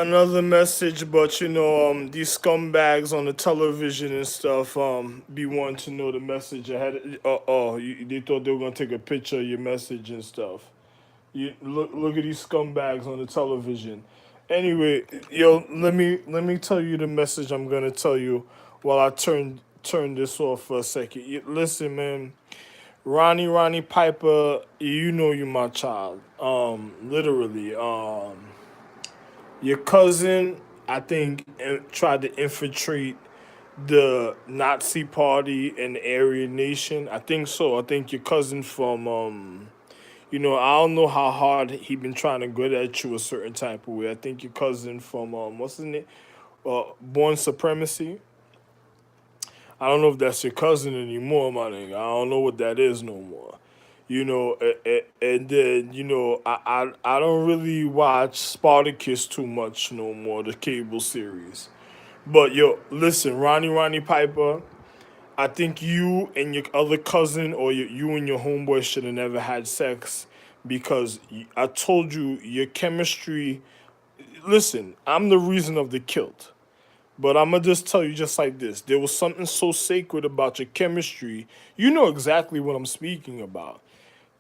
Another message, but these scumbags on the television and stuff, be wanting to know the message ahead. They thought they were gonna take a picture of your message and stuff. You look at these scumbags on the television. Anyway, yo, let me tell you the message I'm gonna tell you while I turn this off for a second. Listen, man, Ronnie Piper, you know you my child. Literally. Your cousin, I think, tried to infiltrate the Nazi Party and the Aryan Nation. I think so. I think your cousin from I don't know how hard he been trying to get at you a certain type of way. I think your cousin from what's his name? Born Supremacy. I don't know if that's your cousin anymore, my nigga. I don't know what that is no more. And then I don't really watch Spartacus too much no more, the cable series. But yo, listen, Ronnie Piper, I think you and your other cousin or you and your homeboy should have never had sex because I told you your chemistry. Listen, I'm the reason of the kIlT. But I'm gonna just tell you just like this. There was something so sacred about your chemistry. You know exactly what I'm speaking about.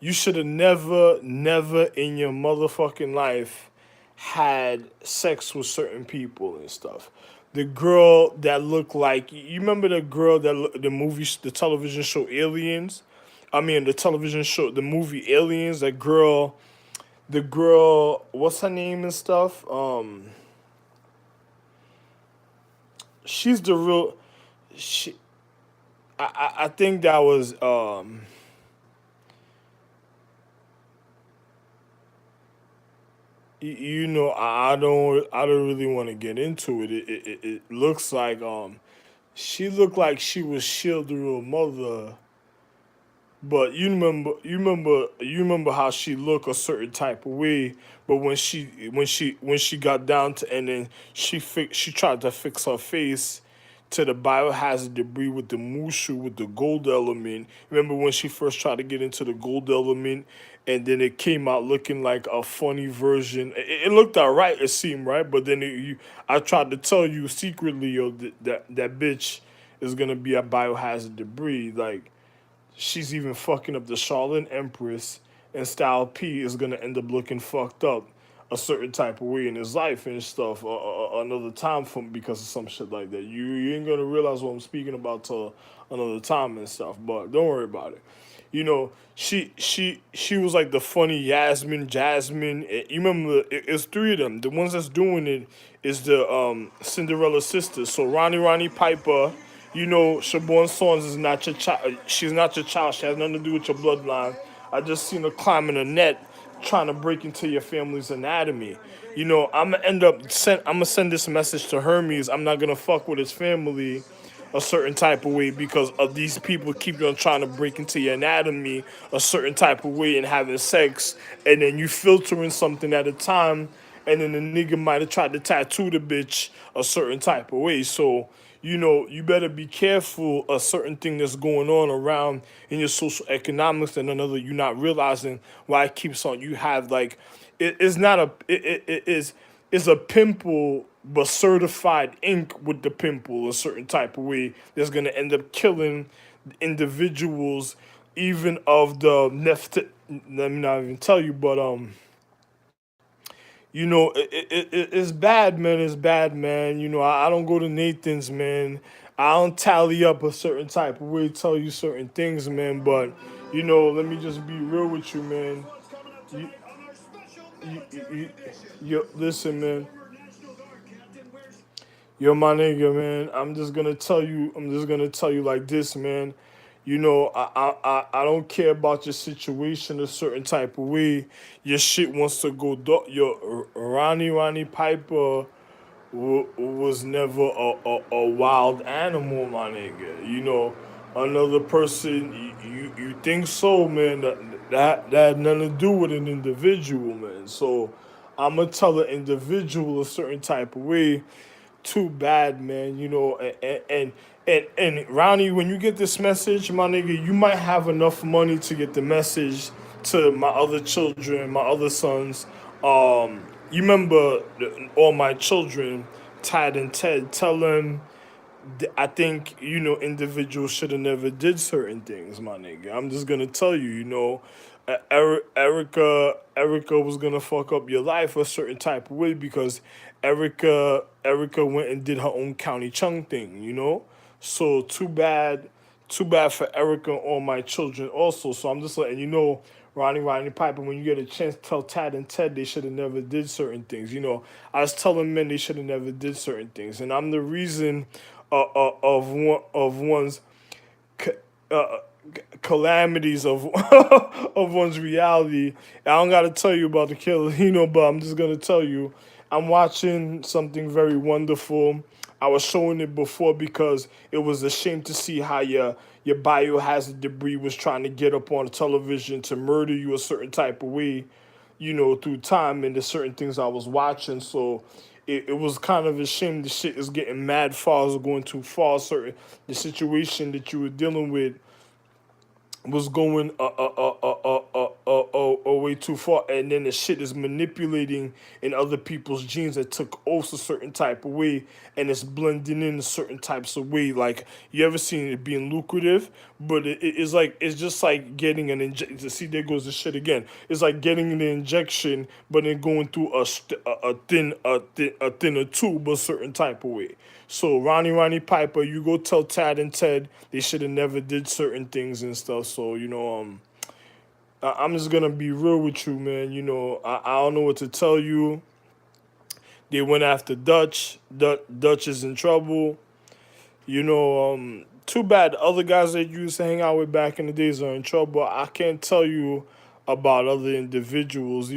You should have never in your motherfucking life had sex with certain people and stuff. The girl that looked like you remember the girl that the movie the television show Aliens. I mean the television show the movie Aliens. That girl, the girl, what's her name and stuff? She's the real. She, I think that was I don't really want to get into it. It looks like she looked like she was shielded her mother, but you remember how she looked a certain type of way. But when she got down to and then she tried to fix her face to the biohazard debris with the mushu with the gold element. Remember when she first tried to get into the gold element, and then it came out looking like a funny version. It looked alright, it seemed right, but then I tried to tell you secretly, yo, that bitch is gonna be a biohazard debris. Like she's even fucking up the Charlotte Empress, and Style P is gonna end up looking fucked up a certain type of way in his life and stuff another time from because of some shit like that. You ain't gonna realize what I'm speaking about till another time and stuff. But don't worry about it. She was like the funny Jasmine. You remember it's three of them. The ones that's doing it is the Cinderella sisters. So Ronnie Piper, Siobhan Sons is not your child. She's not your child. She has nothing to do with your bloodline. I just seen her climbing a net, trying to break into your family's anatomy. I'm gonna send this message to Hermes. I'm not gonna fuck with his family a certain type of way because of these people keep on trying to break into your anatomy a certain type of way and having sex, and then you filtering something at a time, and then the nigga might have tried to tattoo the bitch a certain type of way. So you better be careful a certain thing that's going on around in your social economics and another you're not realizing why it keeps on. You have like it's not a it is a pimple but certified ink with the pimple a certain type of way that's gonna end up killing individuals even of the let me not even tell you, but it's bad, man. It's bad, man. I don't go to Nathan's, man. I don't tally up a certain type of way, tell you certain things, man. But let me just be real with you, man. You, listen, man. Yo, my nigga, man. I'm just gonna tell you. I'm just gonna tell you like this, man. I don't care about your situation a certain type of way. Your shit wants to go. Your Ronnie Piper was never a wild animal, my nigga. Another person. You think so, man? That had nothing to do with an individual, man. So I'm gonna tell an individual a certain type of way. Too bad, man. And Ronnie, when you get this message, my nigga, you might have enough money to get the message to my other children, my other sons, You remember all my children, Tad and Ted, tell them I think individuals should have never did certain things, my nigga. I'm just gonna tell you, Erica was gonna fuck up your life a certain type of way because Erica went and did her own county chung thing, So too bad for Erica and all my children also. So I'm just letting you know, Ronnie Piper, when you get a chance, tell Tad and Ted they should have never did certain things. I was telling men they should have never did certain things, and I'm the reason of one's ca- uh, calamities of of one's reality. I don't gotta tell you about the killer, but I'm just gonna tell you, I'm watching something very wonderful. I was showing it before because it was a shame to see how your biohazard debris was trying to get up on the television to murder you a certain type of way, through time and the certain things I was watching. So it was kind of a shame the shit is getting mad far as going too far. Certain the situation that you were dealing with was going way too far, and then the shit is manipulating in other people's genes that took oaths a certain type of way, and it's blending in certain types of way. Like you ever seen it being lucrative, but it's like it's just like getting an injection. See, there goes the shit again. It's like getting an injection, but then going through a thinner tube a certain type of way. So Ronnie Piper, you go tell Tad and Ted they should have never did certain things and stuff. So I'm just gonna be real with you, man. I don't know what to tell you. They went after Dutch. Dutch is in trouble. Too bad the other guys that you used to hang out with back in the days are in trouble. I can't tell you about other individuals.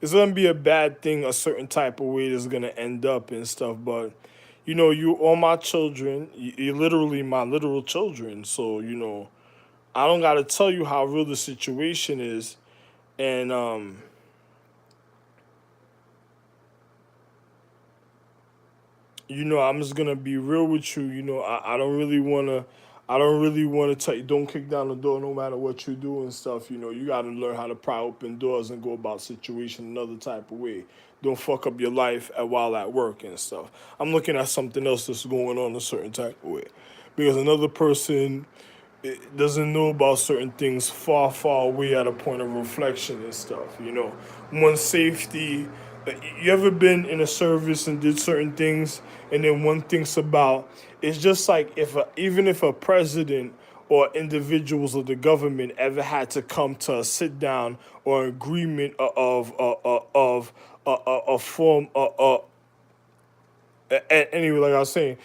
It's gonna be a bad thing a certain type of way that's gonna end up and stuff. But you all my children. You're literally my literal children. So I don't gotta tell you how real the situation is, and I'm just gonna be real with you. I don't really wanna. I don't really want to tell you don't kick down the door no matter what you do and stuff. You got to learn how to pry open doors and go about situation another type of way. Don't fuck up your life while at work and stuff. I'm looking at something else that's going on a certain type of way because another person doesn't know about certain things far away at a point of reflection and stuff. One's safety. You ever been in a service and did certain things, and then one thinks about it's just like even if a president or individuals of the government ever had to come to a sit down or agreement of a form anyway, like I was saying,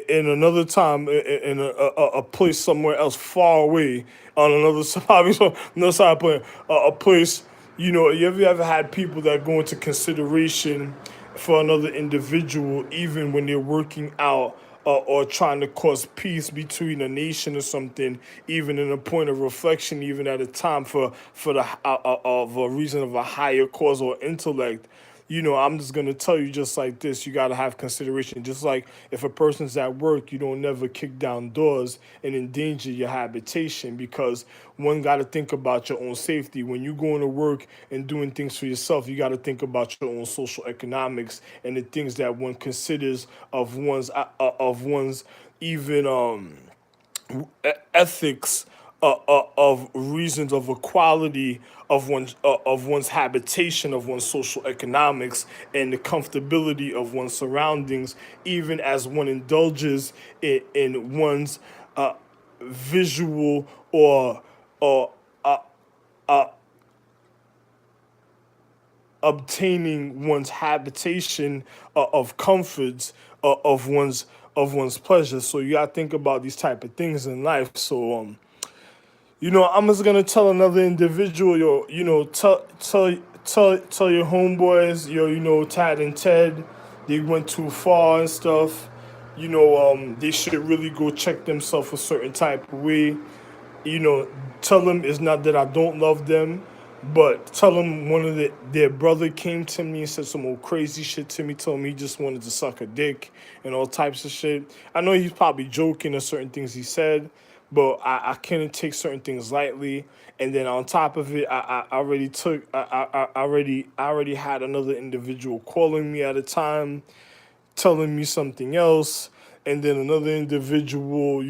in another time, in a place somewhere else far away, on another side, another side of the planet, a place, you ever had people that go into consideration for another individual, even when they're working out or trying to cause peace between a nation or something, even in a point of reflection, even at a time for the of a reason of a higher cause or intellect. I'm just gonna tell you just like this. You gotta have consideration. Just like if a person's at work, you don't never kick down doors and endanger your habitation because one gotta think about your own safety. When you going to work and doing things for yourself, you gotta think about your own social economics and the things that one considers of one's even ethics of reasons of equality of one's habitation, of one's social economics, and the comfortability of one's surroundings, even as one indulges in one's visual or obtaining one's habitation of comforts of one's pleasure. So you gotta think about these type of things in life. So I'm just gonna tell another individual, tell your homeboys, Tad and Ted, they went too far and stuff. They should really go check themselves a certain type of way. you know, Tell them it's not that I don't love them, but tell them their brother came to me and said some old crazy shit to me, told me he just wanted to suck a dick and all types of shit. I know he's probably joking at certain things he said, but I couldn't take certain things lightly. And then on top of it, I already took I already had another individual calling me at a time, telling me something else, and then another individual,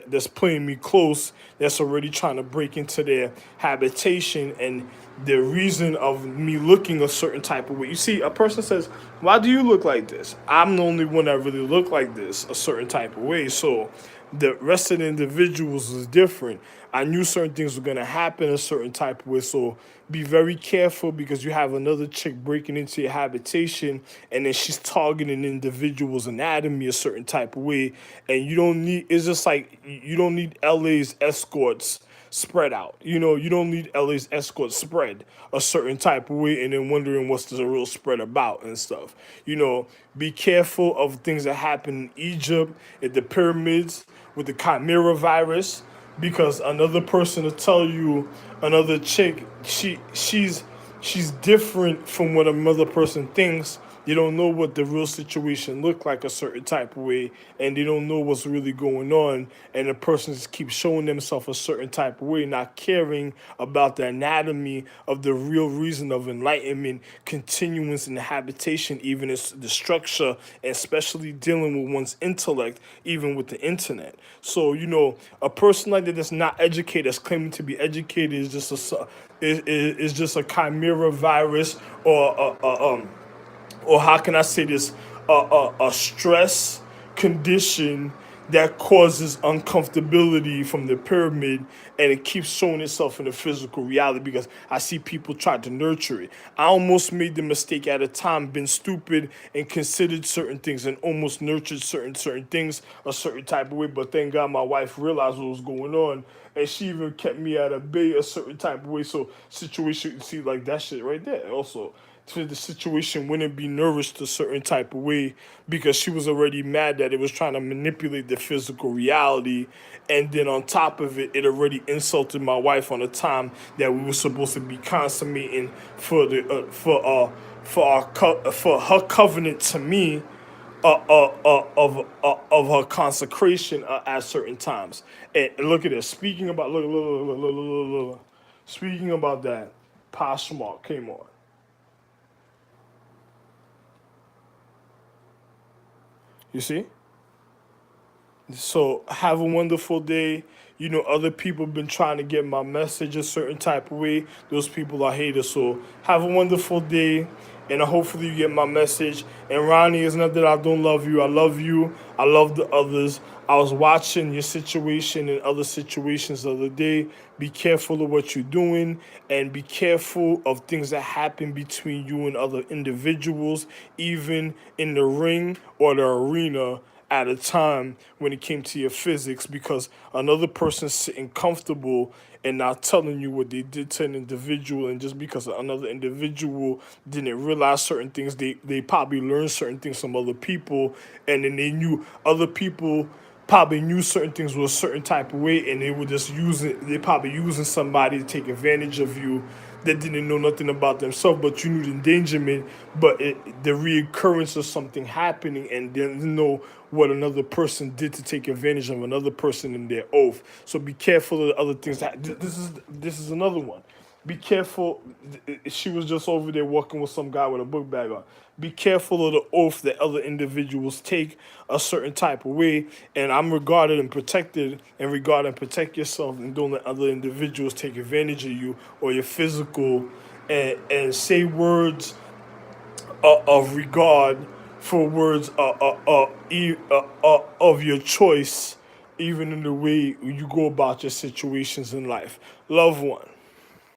that's playing me close, that's already trying to break into their habitation, and the reason of me looking a certain type of way. You see, a person says, "Why do you look like this?" I'm the only one that really look like this a certain type of way. So the rest of the individuals is different. I knew certain things were gonna happen a certain type of way, so be very careful because you have another chick breaking into your habitation, and then she's targeting individuals' anatomy a certain type of way, and you don't need. It's just like you don't need LA's escorts spread out. You don't need LA's escorts spread a certain type of way, and then wondering what's the real spread about and stuff. Be careful of things that happen in Egypt, at the pyramids, with the chimera virus, because another person will tell you, another chick, she's different from what another person thinks. They don't know what the real situation look like a certain type of way, and they don't know what's really going on. And the person just keeps showing themselves a certain type of way, not caring about the anatomy of the real reason of enlightenment, continuance in the habitation, even as the structure, and especially dealing with one's intellect, even with the internet. So a person like that that's not educated, that's claiming to be educated, is just a chimera virus, or how can I say this, a stress condition that causes uncomfortability from the pyramid, and it keeps showing itself in the physical reality because I see people try to nurture it. I almost made the mistake at a time, been stupid and considered certain things and almost nurtured certain things a certain type of way, but thank God my wife realized what was going on, and she even kept me at a bay a certain type of way. So situation, see, like that shit right there also, so the situation wouldn't be nourished a certain type of way because she was already mad that it was trying to manipulate the physical reality, and then on top of it, it already insulted my wife on a time that we were supposed to be consummating for her covenant to me, of her consecration at certain times. And look at this. Speaking about look. Speaking about that, Poshmark came on. You see? So have a wonderful day. Other people been trying to get my message a certain type of way. Those people are haters. So have a wonderful day, and hopefully you get my message. And roNNIe, it's not that I don't love you. I love you. I love the others. I was watching your situation and other situations the other day. Be careful of what you're doing, and be careful of things that happen between you and other individuals, even in the ring or the arena at a time when it came to your physics, because another person's sitting comfortable and not telling you what they did to an individual, and just because another individual didn't realize certain things, they probably learned certain things from other people, and then they knew other people probably knew certain things were a certain type of way, and they probably using somebody to take advantage of you that didn't know nothing about themselves, but you knew the endangerment, but the reoccurrence of something happening, and didn't know what another person did to take advantage of another person in their oath. So be careful of the other things. This is another one. Be careful. She was just over there walking with some guy with a book bag on. Be careful of the oath that other individuals take a certain type of way. And I'm regarded and protected, and regard and protect yourself, and don't let other individuals take advantage of you or your physical, and say words of regard for words of your choice, even in the way you go about your situations in life. Love one.